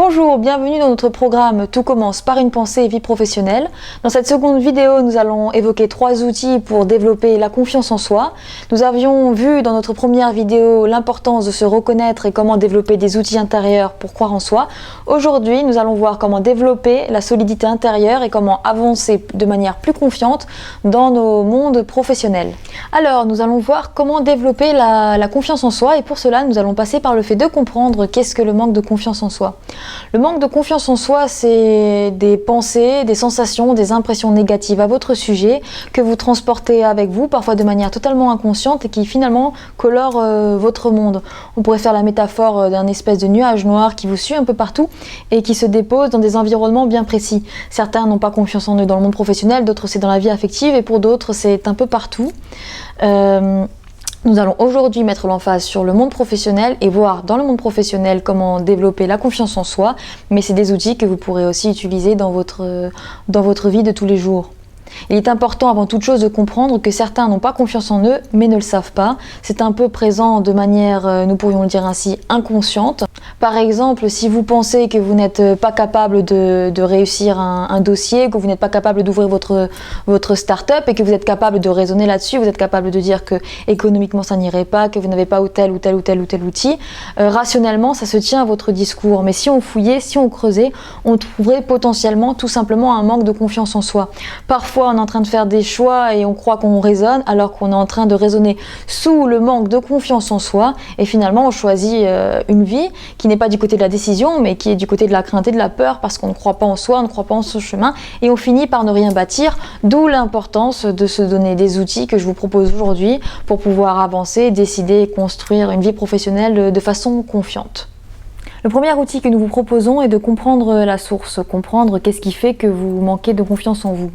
Bonjour, bienvenue dans notre programme Tout commence par une pensée et vie professionnelle. Dans cette seconde vidéo, nous allons évoquer 3 outils pour développer la confiance en soi. Nous avions vu dans notre première vidéo l'importance de se reconnaître et comment développer des outils intérieurs pour croire en soi. Aujourd'hui, nous allons voir comment développer la solidité intérieure et comment avancer de manière plus confiante dans nos mondes professionnels. Alors, nous allons voir comment développer la confiance en soi et pour cela, nous allons passer par le fait de comprendre qu'est-ce que le manque de confiance en soi. Le manque de confiance en soi, c'est des pensées, des sensations, des impressions négatives à votre sujet que vous transportez avec vous, parfois de manière totalement inconsciente et qui finalement colorent votre monde. On pourrait faire la métaphore d'un espèce de nuage noir qui vous suit un peu partout et qui se dépose dans des environnements bien précis. Certains n'ont pas confiance en eux dans le monde professionnel, d'autres c'est dans la vie affective et pour d'autres c'est un peu partout. Nous allons aujourd'hui mettre l'emphase sur le monde professionnel et voir dans le monde professionnel comment développer la confiance en soi, mais c'est des outils que vous pourrez aussi utiliser dans votre vie de tous les jours. Il est important avant toute chose de comprendre que certains n'ont pas confiance en eux mais ne le savent pas. C'est un peu présent de manière, nous pourrions le dire ainsi, inconsciente. Par exemple, si vous pensez que vous n'êtes pas capable de réussir un dossier, que vous n'êtes pas capable d'ouvrir votre start-up et que vous êtes capable de raisonner là-dessus, vous êtes capable de dire que économiquement ça n'irait pas, que vous n'avez pas tel outil, rationnellement ça se tient à votre discours. Mais si on fouillait, si on creusait, on trouverait potentiellement tout simplement un manque de confiance en soi. Parfois on est en train de faire des choix et on croit qu'on raisonne alors qu'on est en train de raisonner sous le manque de confiance en soi et finalement on choisit une vie qui n'est pas du côté de la décision mais qui est du côté de la crainte et de la peur parce qu'on ne croit pas en soi, on ne croit pas en son chemin et on finit par ne rien bâtir, d'où l'importance de se donner des outils que je vous propose aujourd'hui pour pouvoir avancer, décider et construire une vie professionnelle de façon confiante. Le premier outil que nous vous proposons est de comprendre la source, comprendre qu'est-ce qui fait que vous manquez de confiance en vous.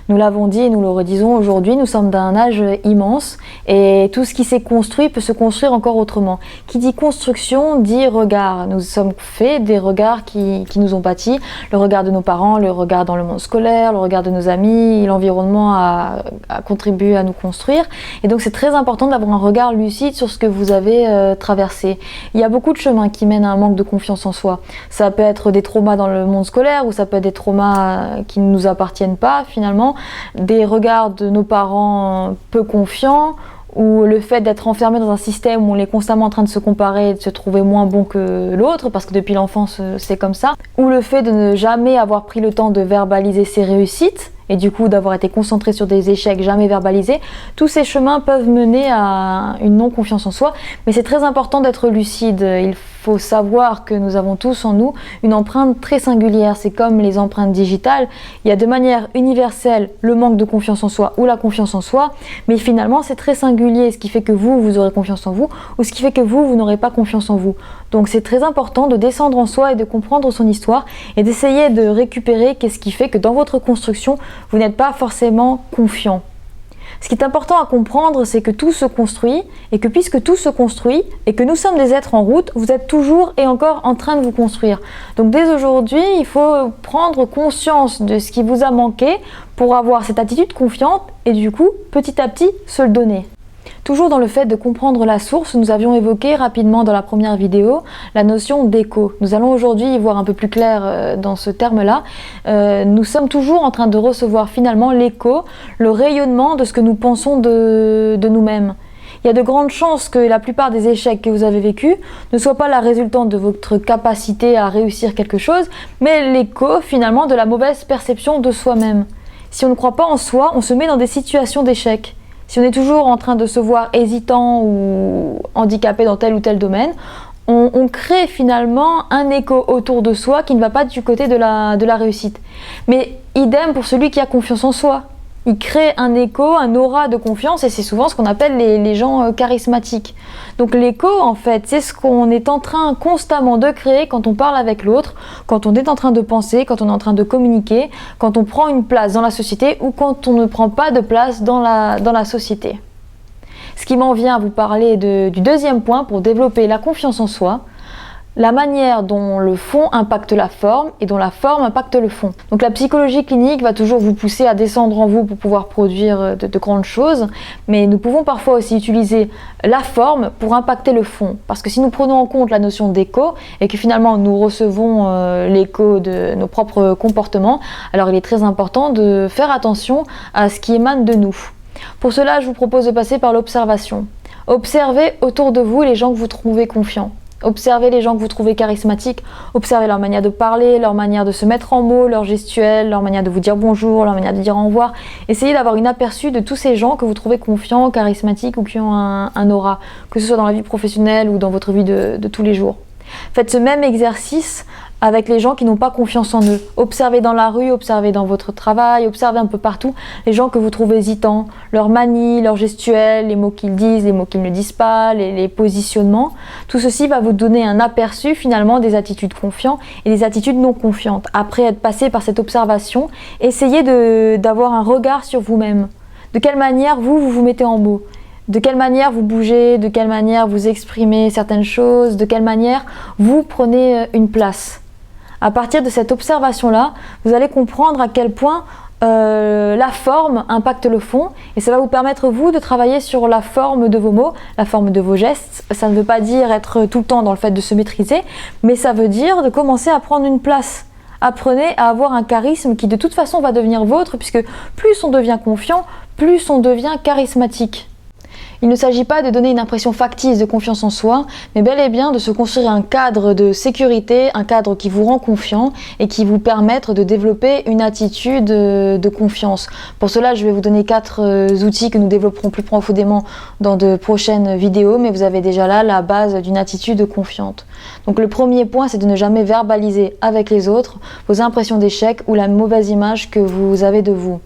Nous l'avons dit et nous le redisons aujourd'hui, nous sommes d'un âge immense et tout ce qui s'est construit peut se construire encore autrement. Qui dit construction dit regard. Nous sommes faits des regards qui nous ont bâtis, le regard de nos parents, le regard dans le monde scolaire, le regard de nos amis, l'environnement a contribué à nous construire. Et donc c'est très important d'avoir un regard lucide sur ce que vous avez traversé. Il y a beaucoup de chemins qui mènent à un manque de confiance en soi. Ça peut être des traumas dans le monde scolaire ou ça peut être des traumas qui ne nous appartiennent pas finalement, des regards de nos parents peu confiants ou le fait d'être enfermé dans un système où on est constamment en train de se comparer et de se trouver moins bon que l'autre parce que depuis l'enfance c'est comme ça, ou le fait de ne jamais avoir pris le temps de verbaliser ses réussites et du coup d'avoir été concentré sur des échecs jamais verbalisés, tous ces chemins peuvent mener à une non-confiance en soi, mais c'est très important d'être lucide. Il faut savoir que nous avons tous en nous une empreinte très singulière, c'est comme les empreintes digitales, il y a de manière universelle le manque de confiance en soi ou la confiance en soi, mais finalement c'est très singulier, ce qui fait que vous aurez confiance en vous ou ce qui fait que vous n'aurez pas confiance en vous. Donc c'est très important de descendre en soi et de comprendre son histoire et d'essayer de récupérer qu'est-ce qui fait que dans votre construction, vous n'êtes pas forcément confiant. Ce qui est important à comprendre, c'est que tout se construit et que puisque tout se construit et que nous sommes des êtres en route, vous êtes toujours et encore en train de vous construire. Donc dès aujourd'hui, il faut prendre conscience de ce qui vous a manqué pour avoir cette attitude confiante et du coup, petit à petit, se le donner. Toujours dans le fait de comprendre la source, nous avions évoqué rapidement dans la première vidéo la notion d'écho. Nous allons aujourd'hui y voir un peu plus clair dans ce terme-là. Nous sommes toujours en train de recevoir finalement l'écho, le rayonnement de ce que nous pensons de nous-mêmes. Il y a de grandes chances que la plupart des échecs que vous avez vécus ne soient pas la résultante de votre capacité à réussir quelque chose, mais l'écho finalement de la mauvaise perception de soi-même. Si on ne croit pas en soi, on se met dans des situations d'échec. Si on est toujours en train de se voir hésitant ou handicapé dans tel ou tel domaine, on crée finalement un écho autour de soi qui ne va pas du côté de la réussite. Mais idem pour celui qui a confiance en soi. Il crée un écho, un aura de confiance et c'est souvent ce qu'on appelle les gens charismatiques. Donc l'écho en fait c'est ce qu'on est en train constamment de créer quand on parle avec l'autre, quand on est en train de penser, quand on est en train de communiquer, quand on prend une place dans la société ou quand on ne prend pas de place dans la société. Ce qui m'en vient à vous parler du deuxième point pour développer la confiance en soi. la manière dont le fond impacte la forme et dont la forme impacte le fond. Donc la psychologie clinique va toujours vous pousser à descendre en vous pour pouvoir produire de grandes choses, mais nous pouvons parfois aussi utiliser la forme pour impacter le fond. Parce que si nous prenons en compte la notion d'écho et que finalement nous recevons l'écho de nos propres comportements, alors il est très important de faire attention à ce qui émane de nous. Pour cela, je vous propose de passer par l'observation. Observez autour de vous les gens que vous trouvez confiants. Observez les gens que vous trouvez charismatiques, observez leur manière de parler, leur manière de se mettre en mots, leur gestuelle, leur manière de vous dire bonjour, leur manière de dire au revoir. Essayez d'avoir une aperçu de tous ces gens que vous trouvez confiants, charismatiques ou qui ont un aura, que ce soit dans la vie professionnelle ou dans votre vie de tous les jours. Faites ce même exercice avec les gens qui n'ont pas confiance en eux. Observez dans la rue, observez dans votre travail, observez un peu partout les gens que vous trouvez hésitants, leurs manies, leurs gestuels, les mots qu'ils disent, les mots qu'ils ne disent pas, les positionnements. Tout ceci va vous donner un aperçu finalement des attitudes confiantes et des attitudes non confiantes. Après être passé par cette observation, essayez d'avoir un regard sur vous-même. De quelle manière vous vous mettez en mots ? De quelle manière vous bougez, de quelle manière vous exprimez certaines choses, de quelle manière vous prenez une place. À partir de cette observation-là, vous allez comprendre à quel point la forme impacte le fond et ça va vous permettre, vous, de travailler sur la forme de vos mots, la forme de vos gestes. Ça ne veut pas dire être tout le temps dans le fait de se maîtriser, mais ça veut dire de commencer à prendre une place. Apprenez à avoir un charisme qui de toute façon va devenir vôtre puisque plus on devient confiant, plus on devient charismatique. Il ne s'agit pas de donner une impression factice de confiance en soi, mais bel et bien de se construire un cadre de sécurité, un cadre qui vous rend confiant et qui vous permette de développer une attitude de confiance. Pour cela, je vais vous donner 4 outils que nous développerons plus profondément dans de prochaines vidéos, mais vous avez déjà là la base d'une attitude confiante. Donc le premier point, c'est de ne jamais verbaliser avec les autres vos impressions d'échec ou la mauvaise image que vous avez de vous.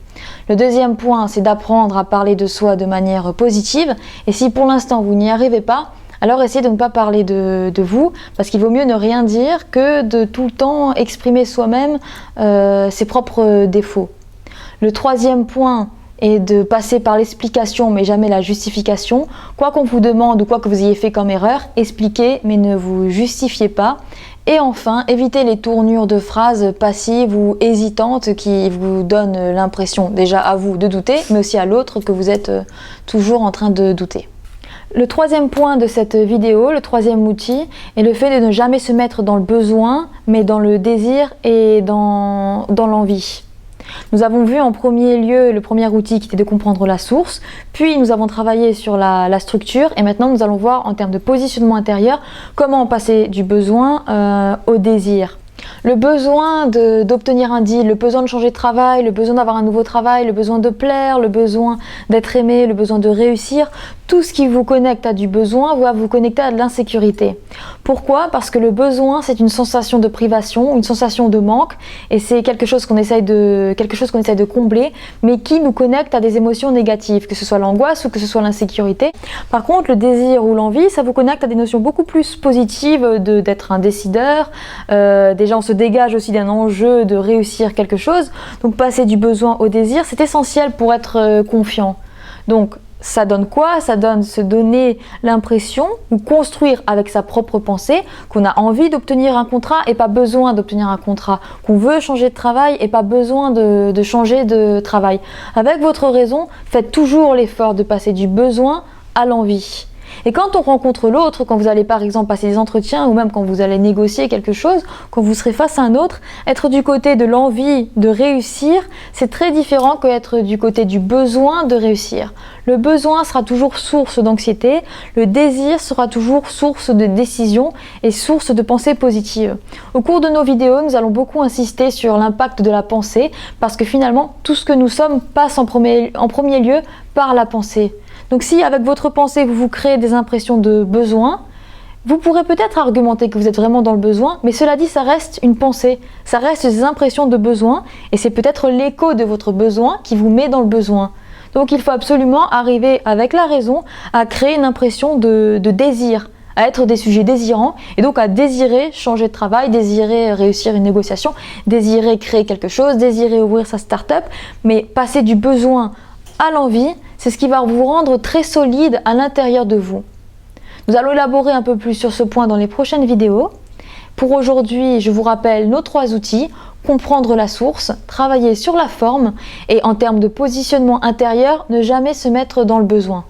Le deuxième point, c'est d'apprendre à parler de soi de manière positive. Et si pour l'instant vous n'y arrivez pas, alors essayez de ne pas parler de vous, parce qu'il vaut mieux ne rien dire que de tout le temps exprimer soi-même ses propres défauts. Le troisième point est de passer par l'explication, mais jamais la justification. Quoi qu'on vous demande ou quoi que vous ayez fait comme erreur, expliquez, mais ne vous justifiez pas. Et enfin, évitez les tournures de phrases passives ou hésitantes qui vous donnent l'impression déjà à vous de douter, mais aussi à l'autre que vous êtes toujours en train de douter. Le troisième point de cette vidéo, le troisième outil, est le fait de ne jamais se mettre dans le besoin, mais dans le désir et dans l'envie. Nous avons vu en premier lieu le premier outil qui était de comprendre la source, puis nous avons travaillé sur la structure et maintenant nous allons voir en termes de positionnement intérieur comment passer du besoin au désir. Le besoin d'obtenir un deal, le besoin de changer de travail, le besoin d'avoir un nouveau travail, le besoin de plaire, le besoin d'être aimé, le besoin de réussir, tout ce qui vous connecte à du besoin va vous connecter à de l'insécurité. Pourquoi ? Parce que le besoin, c'est une sensation de privation, une sensation de manque, et c'est quelque chose qu'on essaye de combler, mais qui nous connecte à des émotions négatives, que ce soit l'angoisse ou que ce soit l'insécurité. Par contre, le désir ou l'envie, ça vous connecte à des notions beaucoup plus positives d'être un décideur. Déjà, on se dégage aussi d'un enjeu de réussir quelque chose. Donc, passer du besoin au désir, c'est essentiel pour être confiant. Donc, ça donne quoi ? Ça donne se donner l'impression ou construire avec sa propre pensée qu'on a envie d'obtenir un contrat et pas besoin d'obtenir un contrat, qu'on veut changer de travail et pas besoin de changer de travail. Avec votre raison, faites toujours l'effort de passer du besoin à l'envie. Et quand on rencontre l'autre, quand vous allez par exemple passer des entretiens ou même quand vous allez négocier quelque chose, quand vous serez face à un autre, être du côté de l'envie de réussir, c'est très différent qu'être du côté du besoin de réussir. Le besoin sera toujours source d'anxiété, le désir sera toujours source de décision et source de pensée positive. Au cours de nos vidéos, nous allons beaucoup insister sur l'impact de la pensée parce que finalement, tout ce que nous sommes passe en premier lieu par la pensée. Donc si avec votre pensée, vous vous créez des impressions de besoin, vous pourrez peut-être argumenter que vous êtes vraiment dans le besoin, mais cela dit, ça reste une pensée, ça reste des impressions de besoin, et c'est peut-être l'écho de votre besoin qui vous met dans le besoin. Donc il faut absolument arriver avec la raison à créer une impression de désir, à être des sujets désirants, et donc à désirer changer de travail, désirer réussir une négociation, désirer créer quelque chose, désirer ouvrir sa start-up, mais passer du besoin à l'envie, c'est ce qui va vous rendre très solide à l'intérieur de vous. Nous allons élaborer un peu plus sur ce point dans les prochaines vidéos. Pour aujourd'hui, je vous rappelle nos 3 outils: comprendre la source, travailler sur la forme et en termes de positionnement intérieur, ne jamais se mettre dans le besoin.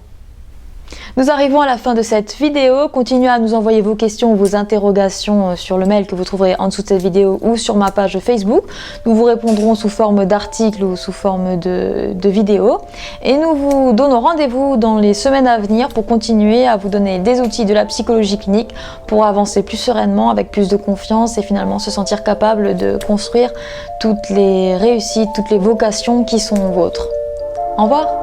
Nous arrivons à la fin de cette vidéo. Continuez à nous envoyer vos questions ou vos interrogations sur le mail que vous trouverez en dessous de cette vidéo ou sur ma page Facebook. Nous vous répondrons sous forme d'articles ou sous forme de vidéos. Et nous vous donnons rendez-vous dans les semaines à venir pour continuer à vous donner des outils de la psychologie clinique pour avancer plus sereinement, avec plus de confiance et finalement se sentir capable de construire toutes les réussites, toutes les vocations qui sont vôtres. Au revoir!